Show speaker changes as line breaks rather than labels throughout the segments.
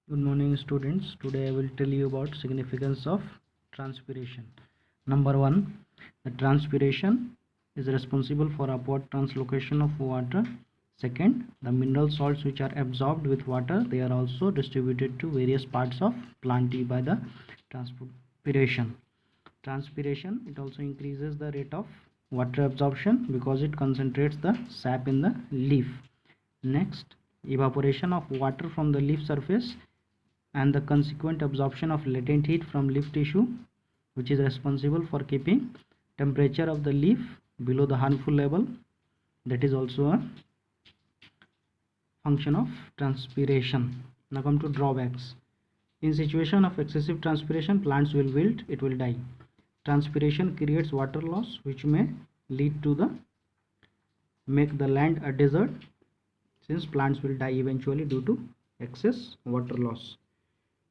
Good morning students. Today I will tell you about significance of transpiration. Number 1, the transpiration is responsible for upward translocation of water. Second, the mineral salts which are absorbed with water, they are also distributed to various parts of plant by the transpiration. Transpiration, it also increases the rate of water absorption because it concentrates the sap in the leaf. Next, evaporation of water from the leaf surface and the consequent absorption of latent heat from leaf tissue, which is responsible for keeping temperature of the leaf below the harmful level. That is also a function of transpiration. Now come to drawbacks. In situation of excessive transpiration, plants will wilt, it will die. Transpiration creates water loss, which may lead to the make the land a desert, since plants will die eventually due to excess water loss.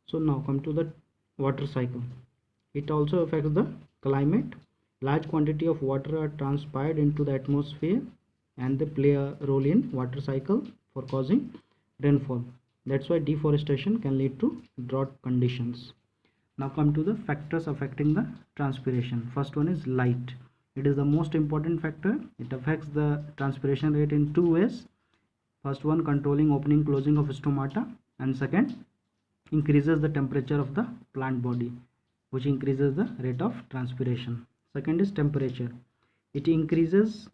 So now come to the water cycle. It also affects the climate. Large quantity of water are transpired into the atmosphere and they play a role in water cycle for causing rainfall. That's why deforestation can lead to drought conditions. Now come to the factors affecting the transpiration. First one is light. It is the most important factor. It affects the transpiration rate in two ways. First one, controlling opening closing of stomata, and second, increases the temperature of the plant body, which increases the rate of transpiration. Second is temperature. It increases,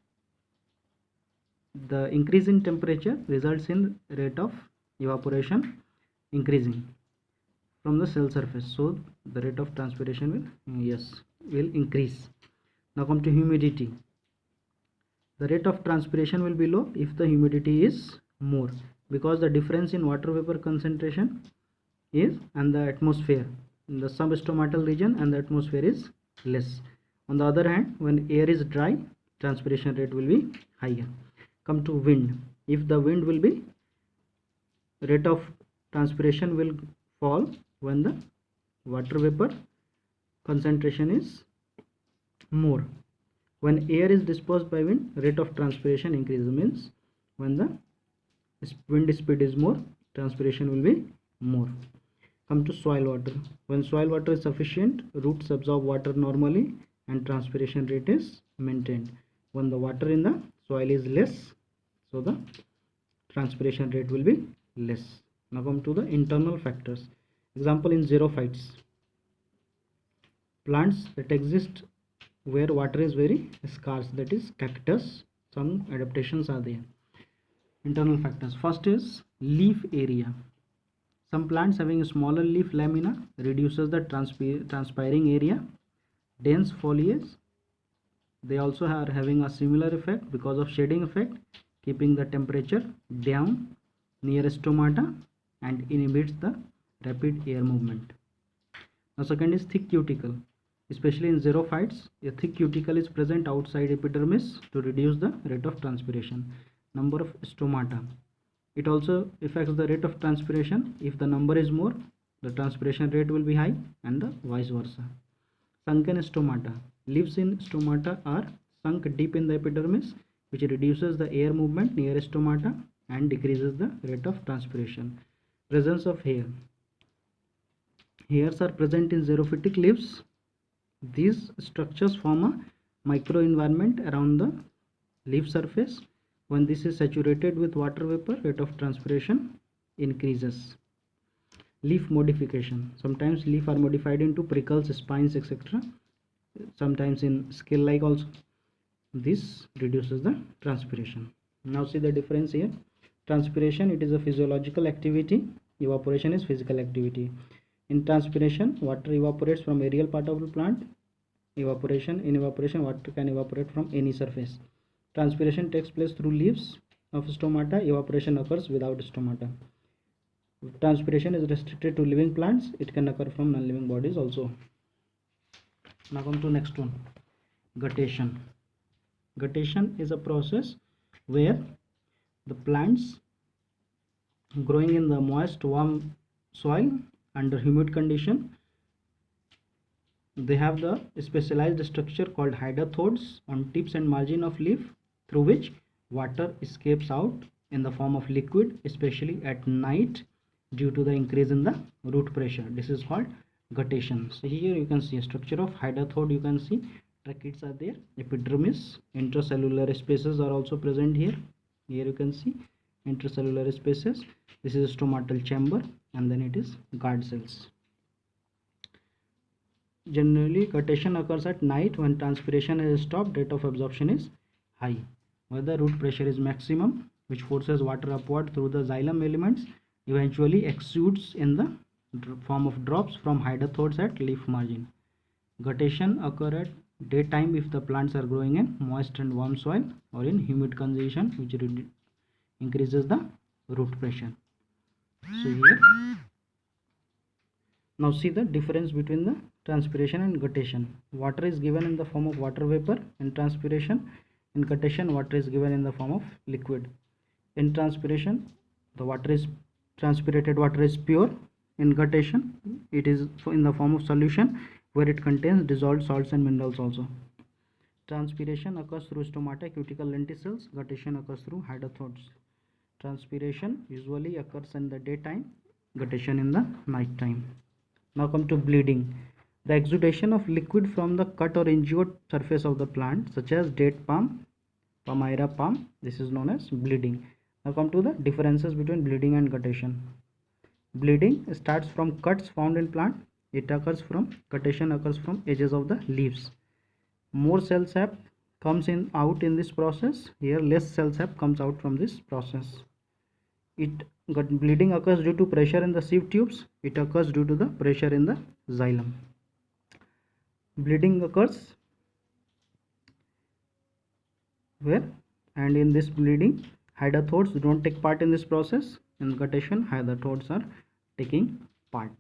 the increase in temperature results in rate of evaporation increasing from the cell surface, so the rate of transpiration will increase. Now come to humidity. The rate of transpiration will be low if the humidity is more, because the difference in water vapor concentration is and the atmosphere in the substomatal region and the atmosphere is less. On the other hand, when air is dry, transpiration rate will be higher. Come to wind. If the wind will be, rate of transpiration will fall when the water vapor concentration is more. When air is dispersed by wind, rate of transpiration increases, means when the wind speed is more, transpiration will be more. Come to soil water. When soil water is sufficient, roots absorb water normally and transpiration rate is maintained. When the water in the soil is less, so the transpiration rate will be less. Now come to the internal factors. Example in xerophytes. Plants that exist where water is very scarce, that is cactus. Some adaptations are there. Internal factors. First is leaf area. Some plants having a smaller leaf lamina reduces the transpiring area. Dense foliage, they also are having a similar effect because of shading effect, keeping the temperature down near stomata and inhibits the rapid air movement. Now second is thick cuticle. Especially in xerophytes, a thick cuticle is present outside epidermis to reduce the rate of transpiration. Number of stomata. It also affects the rate of transpiration. If the number is more, the transpiration rate will be high, and the vice versa. Sunken stomata. Leaves in stomata are sunk deep in the epidermis, which reduces the air movement near stomata and decreases the rate of transpiration. Presence of hair. Hairs are present in xerophytic leaves. These structures form a microenvironment around the leaf surface. When this is saturated with water vapor, rate of transpiration increases. Leaf modification. Sometimes leaf are modified into prickles, spines, etc. Sometimes in scale-like also. This reduces the transpiration. Now see the difference here. Transpiration, it is a physiological activity. Evaporation is physical activity. In transpiration, water evaporates from aerial part of the plant. In evaporation, water can evaporate from any surface. Transpiration takes place through leaves of stomata. Evaporation occurs without stomata. Transpiration is restricted to living plants. It can occur from non-living bodies also. Now come to next one, guttation. Guttation is a process where the plants growing in the moist, warm soil under humid condition, they have the specialized structure called hydrathodes on tips and margin of leaf, through which water escapes out in the form of liquid, especially at night due to the increase in the root pressure. This is called guttation. So here you can see a structure of hydathode. You can see tracheids are there, epidermis, intracellular spaces are also present here. Here you can see intracellular spaces. This is stomatal chamber, and then it is guard cells. Generally, guttation occurs at night when transpiration is stopped, rate of absorption is high. Where the root pressure is maximum, which forces water upward through the xylem elements, eventually exudes in the form of drops from hydathodes at leaf margin. Guttation occur at daytime if the plants are growing in moist and warm soil or in humid condition, which increases the root pressure. So here, now see the difference between the transpiration and guttation. Water is given in the form of water vapor in transpiration. In guttation, water is given in the form of liquid. In transpiration, the water is transpirated water is pure. In guttation, it is in the form of solution where it contains dissolved salts and minerals also. Transpiration occurs through stomata, cuticle, lenticels. Guttation occurs through hydathodes. Transpiration usually occurs in the daytime, guttation in the night time. Now come to bleeding. The exudation of liquid from the cut or injured surface of the plant, such as date palm, Palmyra palm, this is known as bleeding. Now come to the differences between bleeding and guttation. Bleeding starts from cuts found in plant. It occurs from guttation occurs from edges of the leaves. More cell sap comes in out in this process. Here less cell sap comes out from this process. Bleeding occurs due to pressure in the sieve tubes. It occurs due to the pressure in the xylem. Bleeding occurs where, and in this bleeding, hydathodes don't take part in this process. In guttation, hydathodes are taking part.